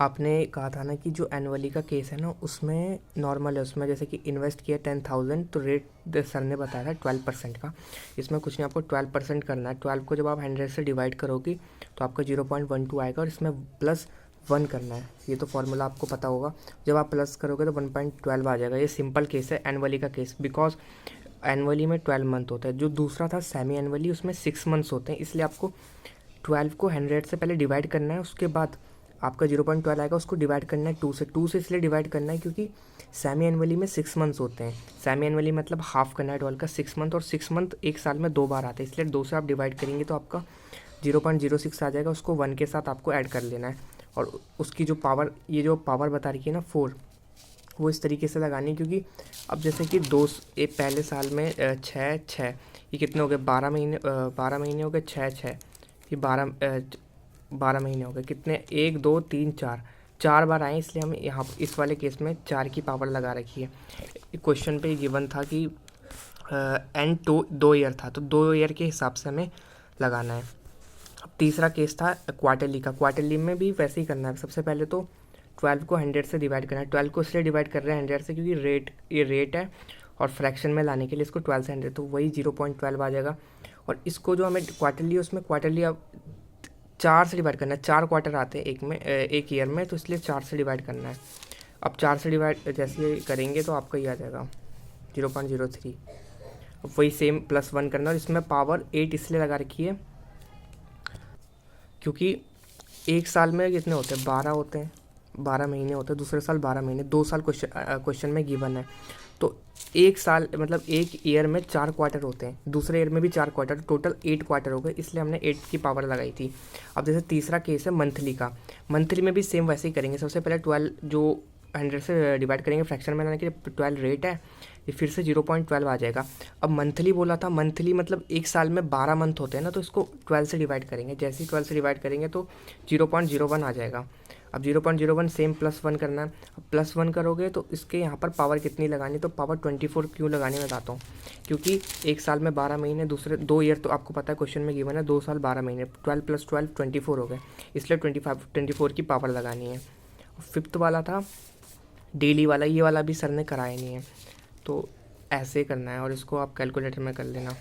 आपने कहा था ना कि जो एनुअली का केस है ना उसमें नॉर्मल है, उसमें जैसे कि इन्वेस्ट किया 10,000 तो रेट सर ने बताया था 12% का। इसमें कुछ नहीं, आपको 12% करना है। 12 को जब आप 100 से डिवाइड करोगी तो आपका 0.12 आएगा और इसमें प्लस 1 करना है। ये तो फॉर्मूला आपको पता होगा, जब आप प्लस करोगे तो 1.12 आ जाएगा। ये सिंपल केस है एनुअली का केस, बिकॉज एनुअली में 12 मंथ होता है। जो दूसरा था सेमी एनुअली, उसमें 6 मंथ्स होते हैं। इसलिए आपको 12 को 100 से पहले डिवाइड करना है, उसके बाद आपका 0.12 आएगा, उसको डिवाइड करना है 2 से इसलिए डिवाइड करना है क्योंकि सेमी एनुअली में 6 मंथ्स होते हैं। सेमी एनुअली मतलब हाफ करना है 12 का 6 मंथ, और 6 मंथ एक साल में 2 बार आते हैं, इसलिए 2 से आप डिवाइड करेंगे तो आपका 0.06 आ जाएगा। उसको 1 के साथ आपको ऐड कर लेना है, और उसकी जो पावर, ये जो पावर बता रही है ना 4, वो इस तरीके से लगानी है क्योंकि अब जैसे कि पहले साल में 6 ये कितने हो गए, 12 महीने हो गए, 6 ये 12 महीने हो गए, कितने, 1 2 3 4 बार आए, इसलिए हम यहाँ इस वाले केस में 4 की पावर लगा रखी है। क्वेश्चन पे गिवन था कि एंड 2 ईयर था, तो 2 ईयर के हिसाब से हमें लगाना है। अब तीसरा केस था क्वार्टरली का। क्वार्टरली में भी वैसे ही करना है। सबसे पहले तो 12 को 100 से डिवाइड करना है। 12 को इसलिए डिवाइड कर रहे हैं 100 से क्योंकि ये रेट है, और फ्रैक्शन में लाने के लिए इसको 12 से 100, तो वही 0.12 आ जाएगा। और इसको जो हमें क्वार्टरली, उसमें क्वार्टरली अब 4 से डिवाइड करना है। 4 क्वार्टर आते हैं एक ईयर में, तो इसलिए 4 से डिवाइड करना है। अब 4 से डिवाइड जैसे करेंगे तो आपका ये आ जाएगा 0.03। अब वही सेम +1 करना है, और इसमें पावर 8 इसलिए लगा रखी है क्योंकि एक साल में कितने होते हैं, 12 होते हैं, 12 महीने होते हैं, दूसरे साल 12 महीने, 2 साल क्वेश्चन में गिवन है। तो एक साल मतलब एक ईयर में 4 क्वार्टर होते हैं, दूसरे ईयर में भी 4 क्वार्टर, टोटल 8 क्वार्टर हो गए, इसलिए हमने 8 की पावर लगाई थी। अब जैसे तीसरा केस है मंथली का। मंथली में भी सेम वैसे ही करेंगे। सबसे पहले 12 जो 100 से डिवाइड करेंगे फ्रैक्शन में लाने के लिए, 12 रेट है, ये फिर से 0.12 आ जाएगा। अब मंथली बोला था, मंथली मतलब एक साल में 12 मंथ होते हैं ना, तो इसको 12 से डिवाइड करेंगे। जैसे ही 12 से डिवाइड करेंगे तो 0.01 आ जाएगा। अब 0.01 सेम +1 करना है। अब +1 करोगे तो इसके यहाँ पर पावर कितनी लगानी, तो पावर 24 क्यों लगानी मैं बताता हूँ। क्योंकि एक साल में 12 महीने, दूसरे 2 ईयर तो आपको पता है क्वेश्चन में गिवन है, 2 साल 12 महीने, 12 + 12 24 हो गए, इसलिए 24 की पावर लगानी है। फिफ्थ वाला था डेली वाला, ये वाला भी सर ने कराया नहीं है, तो ऐसे करना है, और इसको आप कैलकुलेटर में कर लेना।